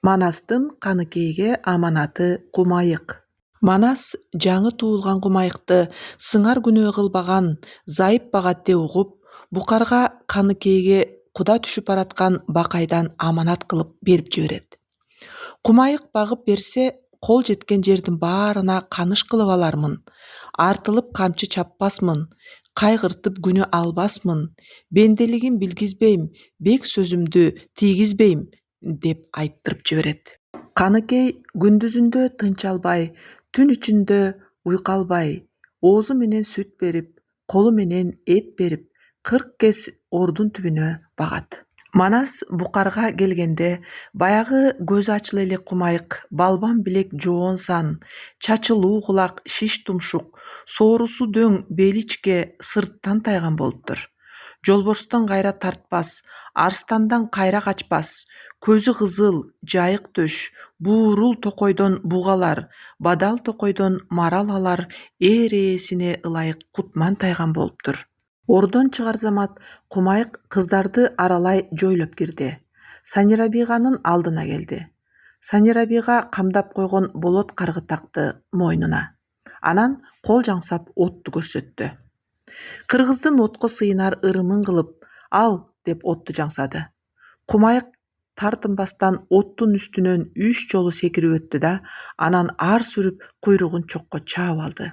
Манастын Каныкейге аманаты Кумайык. Манас жаңы туылған Кумайыкты сыңар күнөө кылбаган, зайып багатте угуп, букарга Каныкейге куда түшүп бараткан бакайдан аманат кылып берип жиберет. Кумайык багып берсе, кол жеткен жердин баарына каныш кылып алармын, артылып камчы чаппасмын, кайгыртып күнөө албасмын, бенделигин билгизбейм, бек сөзүмдү тийгизбейм деп айттырып жиберет. Каныкей күндүзүндө тынч албай, түн ичинде уйку албай, оозу менен сүт берип, колу менен эт берип, 40 кез ордун түбүнө багат. Манас букарга келгенде баягы көзү ачыла элек Кумайык балбан билек жоон сан, чачылуу кулак шиш тумшук, соорусу дөң беличке сырттан тайган болуптур. Жолборстон кайра тартпас, арстандан кайра качпас, көзү кызыл, жайык төш, буурул токойдон бугалар, бадал токойдон марал алар ээресине ылайык кутман тайган болуптур. Ордон чыгар замат Кумайык кыздарды аралай жойлоп кирди. Санирабиганын алдына келди. Санирабига камдап койгон болот каргы такты мойнуна. Анан кол жаңсап отту көрсөттү. Кыргыздын отко сыйынар ырымын кылып, ал деп отту жаңсады. Кумайык тартынбастан оттун үстүнөн 3 жолу секирип өттү да, анан ар сүрүп куйругун чокко чаап алды.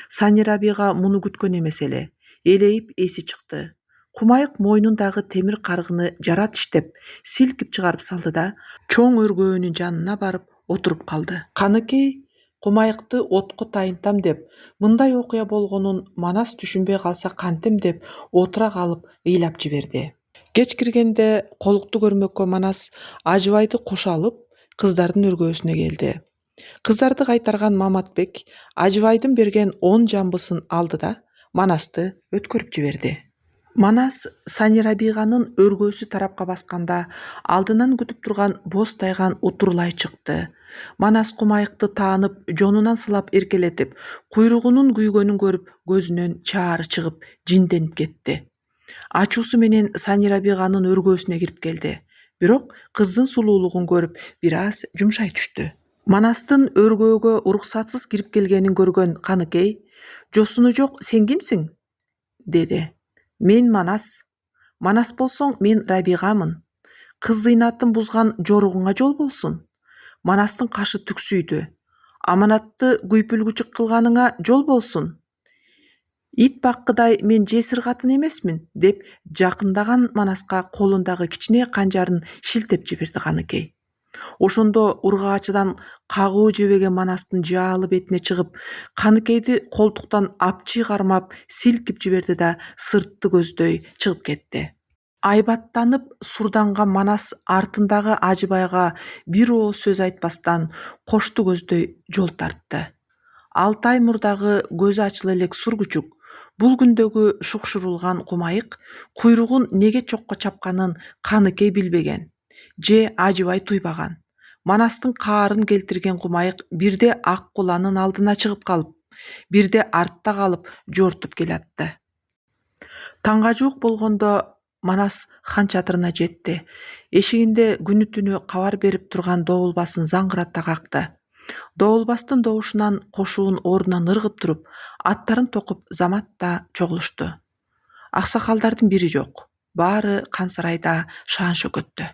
Санирабига муну күткөн эмес эле. Элейип эси чыкты. Кумайык мойнундагы темир каргыны жара тиштеп, силкип чыгарып салды да, чоң өргөөнүн жанына барып отуруп калды. Каныкей Кумайыкты отко тайынтам деп, мындай окуя болгонун Манас түшүнбөй калса кантем деп отура калып ыйлап жиберди. Кеч киргенде колукту көрмөккө Манас Ажыбайды кошо алып, кыздардын өргөөсүнө келди. Кыздарды кайтарган Маматбек Ажыбайдын берген 10 жамбысын алды да Манасты өткөрүп жиберди. Манас Санирабиганын өргөөсү тарапка басканда алдынан күтүп турган боз тайган утурлай чыкты. Манас Кумайыкты таанып, жонунан сылап эркелетип, куйругунун күйгөнүн көрүп, көзүнөн чаары чыгып, жинденип кетти. Ачуусу менен Санирабиганын өргөөсүнө кирип келди. Бирок кыздын сулуулугун көрүп, бир аз жумшай түштү. Манастын өргөөгө уруксатсыз кирип келгенин көргөн Каныкей: "Жосуну жок, сен кимсиң?" деди. "Мен Манас. Манас болсоң, мен Рабигамын. Кыз зыйнатын бузган жоругуңа жол болсун." Манастын кашы түксүйдү. "Аманатты күйпүлгүчүк кылганыңа жол болсун. Ит баккыдай мен жесир катын эмесмин" деп жакындаган Манаска колундагы кичине канжарын шилтеп жиберди Каныкей. Ошондо ургаачыдан кагуу жебеген Манастын жаалы бетине чыгып, Каныкейди колтуктан апчый кармап силкип жиберди да сыртты көздөй чыгып кетти. Айбаттанып сурданган Манас артындагы Ажыбайга бир ооз сөз айтпастан кошту көздөй жол тартты. 6 ай мурдагы көзү ачыла элек Суркучук, бул күндөгү шукшурулган Кумайык куйругун неге чокко чапканын Каныкей билбеген же Ажыбай туйбаган. Манастын каарын келтирген Кумайык бирде Ак Куланын алдына чыгып калып, бирде артта калып жортуп келатты. Таңга жуук болгондо Манас хан чатырына жетти. Эшигинде күнү түнү кабар берип турган Добулбасын заңгырата какты. Добулбастын добушунан кошуун ордунан ыргып туруп, аттарын токуп заматта чогулушту. Аксакалдардын бири жок. Баары хан сарайда шаан шөкөттө.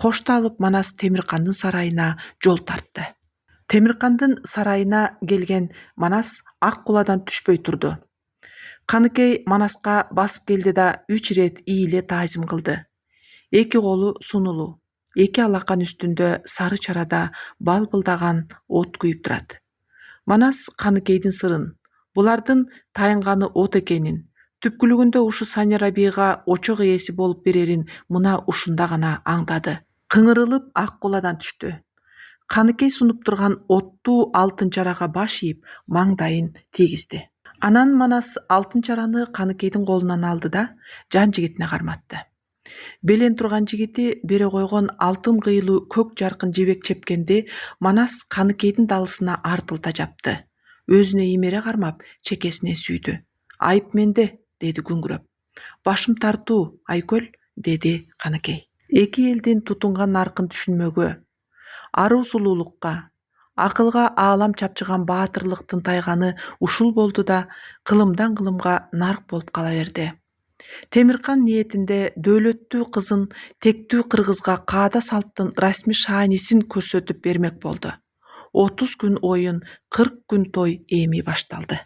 Кошту алып Манас Темиркандын сарайына жол тартты. Темиркандын сарайына келген Манас Ак Куладан түшпөй турду. Каныкей Манаска басып келди да 3 ирет ийиле таазим кылды. Эки колу сунулуу, эки алакан үстүндө сары чарада балбылдаган от күйүп турат. Манас Каныкейдин сырын, булардын тайынганы от экенин, түпкүлүгүндө ушу Санирабига очок ээси болуп берерин мына ушунда гана аңдады. Кыңырылып Ак Куладан түштү. Каныкей сунуп турган оттуу алтын чарага баш ийип, маңдайын тийгизди. Анан Манас алтын чараны Каныкейдин колунан алды да жан жигитине карматты. Белен турган жигити бере койгон алтын кыйлуу көк жаркын жебек чепкенди Манас Каныкейдин далысына артылта жапты. Өзүнө имере кармап, чекесине сүйдү. "Айып менде", деди күңүрөп. "Башым тартуу, Айкөл", деди Каныкей. Эки элдин тутунган наркын түшүнмөгө, аруу сулуулукка, акылга аалам чапчыган баатырлыктын тайганы ушул болду да кылымдан кылымга нарк болуп кала берди. Темиркан ниетинде дөөлөттүү кызын тектүү кыргызга каада салттын расмий шаанисин көрсөтүп бермек болду. 30 күн оюн, 40 күн той эми башталды.